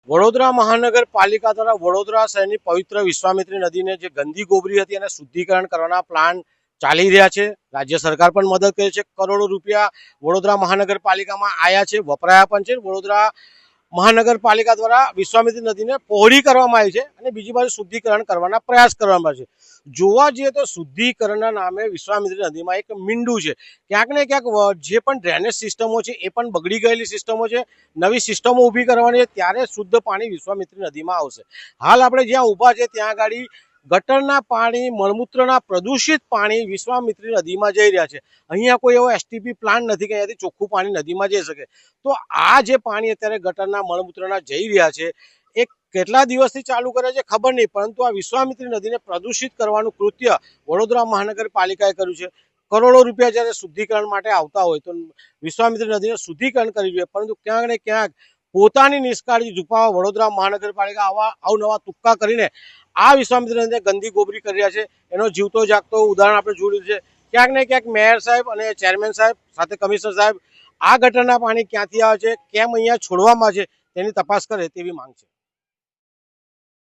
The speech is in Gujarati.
વડોદરા મહાનગરપાલિકા દ્વારા વડોદરા શહેરની પવિત્ર વિશ્વામિત્રી નદીને જે ગંદી ગોબરી હતી એને શુદ્ધિકરણ કરવાના પ્લાન ચાલી રહ્યા છે। રાજ્ય સરકાર પણ મદદ કરે છે। કરોડો રૂપિયા વડોદરા મહાનગરપાલિકામાં આવ્યા છે, વપરાયા પણ છે। વડોદરા મહાનગરપાલિકા દ્વારા વિશ્વામિત્રી નદીને પહોળી કરવામાં આવી છે અને બીજી બાજુ શુદ્ધિકરણ કરવાના પ્રયાસ કરવામાં આવે છે। જોવા જઈએ તો શુદ્ધિકરણના નામે વિશ્વામિત્રી નદીમાં એક મીંડું છે। ક્યાંક ને ક્યાંક જે પણ ડ્રેનેજ સિસ્ટમો છે એ પણ બગડી ગયેલી સિસ્ટમો છે। નવી સિસ્ટમો ઊભી કરવાની છે ત્યારે શુદ્ધ પાણી વિશ્વામિત્રી નદીમાં આવશે। હાલ આપણે જ્યાં ઊભા છે ત્યાં આગળ ગટરના પાણી, મળમૂત્રના પ્રદૂષિત પાણી વિશ્વામિત્રી નદીમાં જઈ રહ્યા છે। અહીંયા કોઈ એવો એસટીપી પ્લાન્ટ નથી કે અહીંયાથી ચોખ્ખું પાણી નદીમાં જઈ શકે। તો આ જે પાણી અત્યારે ગટરના મળમૂત્રના જઈ રહ્યા છે એ કેટલા દિવસથી ચાલુ કરે છે ખબર નહીં, પરંતુ આ વિશ્વામિત્રી નદીને પ્રદૂષિત કરવાનું કૃત્ય વડોદરા મહાનગરપાલિકાએ કર્યું છે। કરોડો રૂપિયા જ્યારે શુદ્ધિકરણ માટે આવતા હોય તો વિશ્વામિત્રી નદીને શુદ્ધિકરણ કરવી જોઈએ, પરંતુ ક્યાંક ને ક્યાંક પોતાની નિષ્કાળજી છુપાવવા વડોદરા મહાનગરપાલિકા આવા અવનવા તુક્કા કરીને આ વિશ્વામિત્રી નદીને ગંદી ગોબરી કરી રહ્યા છે। એનો જીવતો જાગતો ઉદાહરણ આપણે જોયું છે। ક્યાંક ને ક્યાંક મેયર સાહેબ અને ચેરમેન સાહેબ સાથે કમિશનર સાહેબ આ ગટરના પાણી ક્યાંથી આવે છે, કેમ અહીંયા છોડવામાં છે, તેની તપાસ કરે તેવી માંગ છે।